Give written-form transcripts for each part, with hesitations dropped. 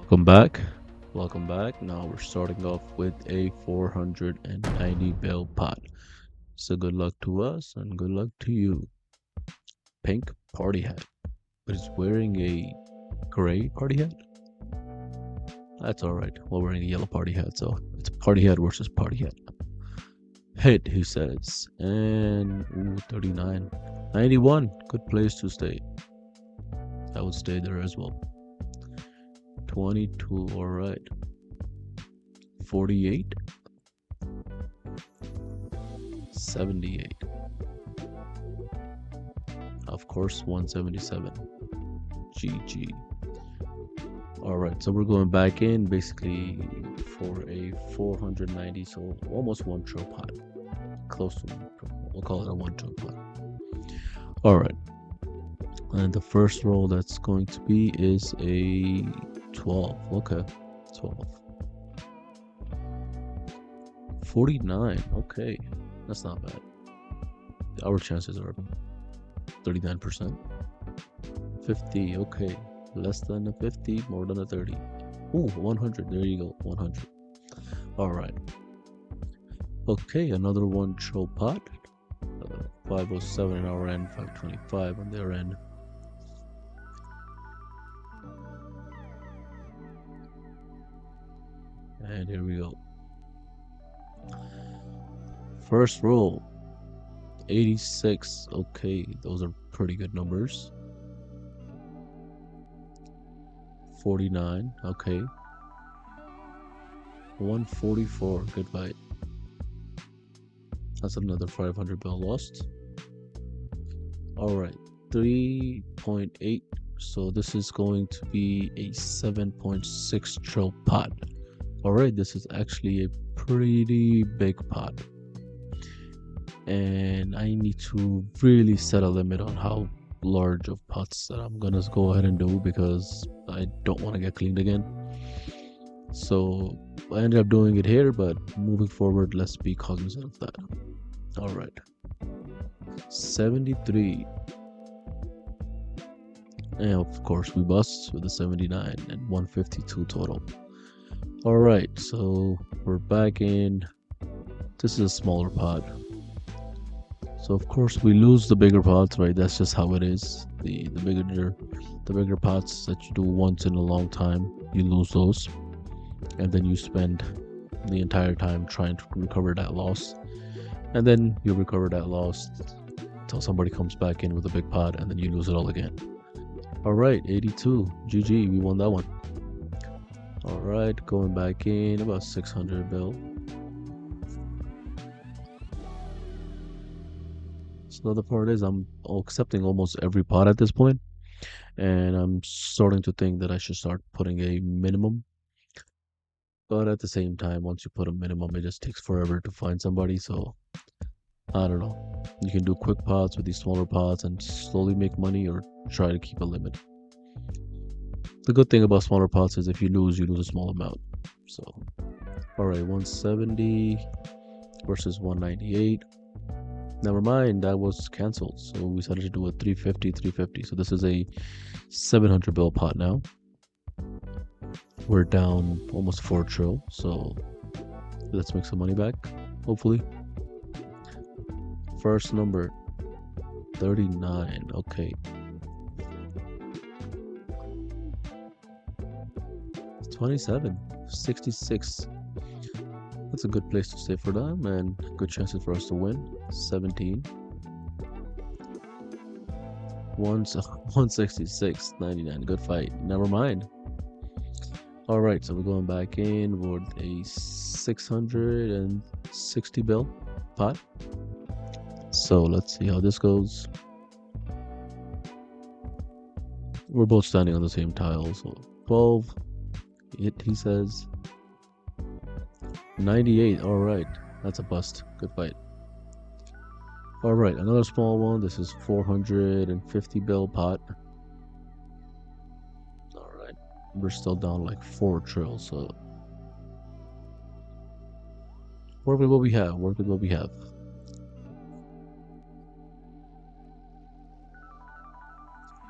Welcome back. Now we're starting off with a 490 bill pot. So good luck to us and good luck to you. Pink party hat. But he's wearing a gray party hat? That's alright. We're wearing a yellow party hat, so it's party hat versus party hat. Hit, he says. And 39. 91. Good place to stay. I would stay there as well. 22, alright. 48. 78. Of course, 177. GG. Alright, so we're going back in basically for a 490, so almost 1 trill pot. Close to 1 trill. We'll call it a 1 trill pot. Alright. And the first roll that's going to be is a 12. Okay. 12. 49. Okay. That's not bad. Our chances are 39%. 50. Okay. Less than a 50, more than a 30. Ooh, 100. There you go. 100. Alright. Okay, another 1 trill pot. 507 on our end, 525 on their end. And here we go. First roll, 86. Okay, those are pretty good numbers. 49. Okay. 144. Good fight. That's another 500 bill lost. Alright, 3.8. So this is going to be a 7.6 trill pot. Alright, this is actually a pretty big pot. And I need to really set a limit on how large of pots that I'm gonna go ahead and do because I don't want to get cleaned again. So I ended up doing it here, but moving forward, let's be cognizant of that. Alright. 73. And of course we bust with a 79 and 152 total. Alright, so we're back in. This is a smaller pot. So of course we lose the bigger pots, right? That's just how it is. The bigger pots that you do once in a long time, you lose those. And then you spend the entire time trying to recover that loss. And then you recover that loss until somebody comes back in with a big pot and then you lose it all again. Alright, 82. GG, we won that one. Alright, going back in about 600 bill. So the part is I'm accepting almost every pot at this point, and I'm starting to think that I should start putting a minimum. But at the same time, once you put a minimum, it just takes forever to find somebody. So I don't know. You can do quick pots with these smaller pots and slowly make money, or try to keep a limit. The good thing about smaller pots is if you lose a small amount. So, alright, 170 versus 198. Never mind, that was cancelled. So we decided to do a 350, 350. So this is a 700 bill pot now. We're down almost 4 trill. So let's make some money back, hopefully. First number, 39. Okay. 27, 66. That's a good place to stay for them and good chances for us to win. 17. 166, 99. Good fight. Never mind. Alright, so we're going back in with a 660 bill pot. So let's see how this goes. We're both standing on the same tile, so 12. He says 98. Alright, that's a bust. Good fight. Alright, another small one. This is 450 bill pot. Alright, we're still down like 4 trills, so work with what we have.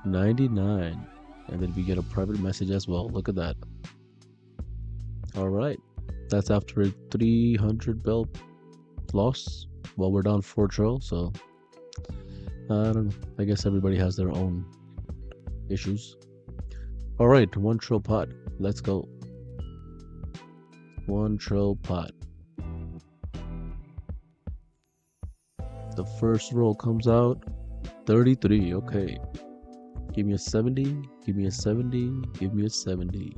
99. And then we get a private message as well. Look at that. All right. That's after a 300 bell loss. Well, we're down 4 trill, so I don't know. I guess everybody has their own issues. All right, 1 trill pot. Let's go. 1 trill pot. The first roll comes out 33. Okay. Give me a 70. Give me a 70. Give me a 70.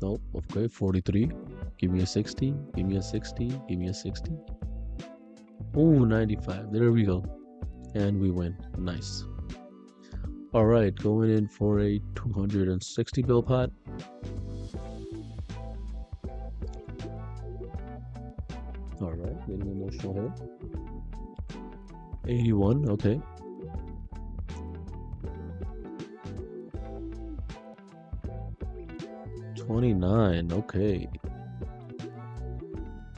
Nope. Okay, 43. Give me a 60. Give me a 60. Give me a 60. Oh, 95. There we go. And we win. Nice. All right, going in for a 260 bill pot. All right, getting emotional here. 81, okay. $29, okay.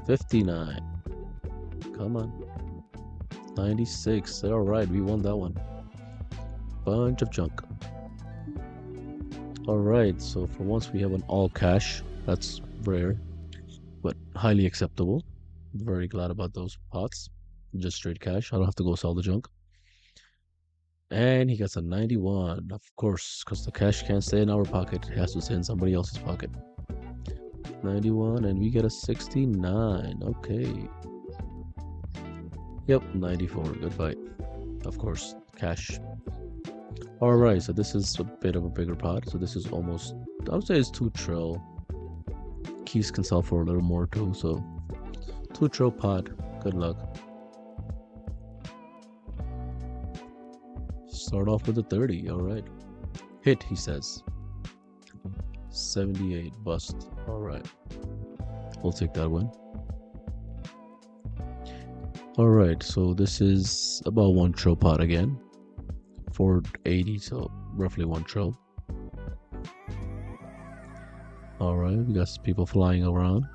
59. Come on. 96. All right, we won that one. Bunch of junk. All right, so for once we have an all cash. That's rare, but highly acceptable. Very glad about those pots. Just straight cash. I don't have to go sell the junk. And he gets a 91, of course, because the cash can't stay in our pocket. It has to stay in somebody else's pocket. 91, and we get a 69. Okay. Yep, 94. Goodbye. Of course, cash. All right, so this is a bit of a bigger pot. So this is almost, I would say it's 2 trill. Keys can sell for a little more too. So 2 trill pot. Good luck. Start off with a 30. All right. Hit, he says. 78. Bust. All right. We'll take that one. All right. So this is about 1 trill pot again. 480. So roughly 1 trill. All right. We got people flying around.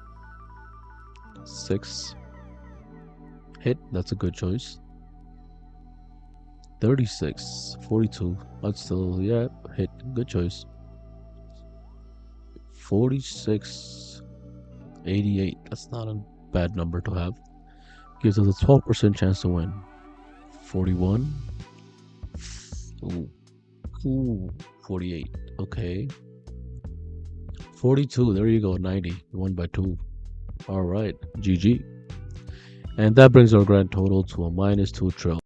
6. Hit. That's a good choice. 36, 42. I'd still, yeah, hit. Good choice. 46, 88. That's not a bad number to have. Gives us a 12% chance to win. 41. Ooh, 48. Okay. 42. There you go. 90. We won by 2. All right. GG. And that brings our grand total to a -2 trill.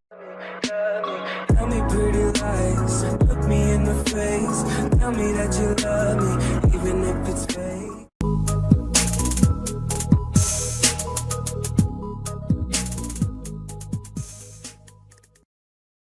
Tell me pretty lies, look me in the face. Tell me that you love me.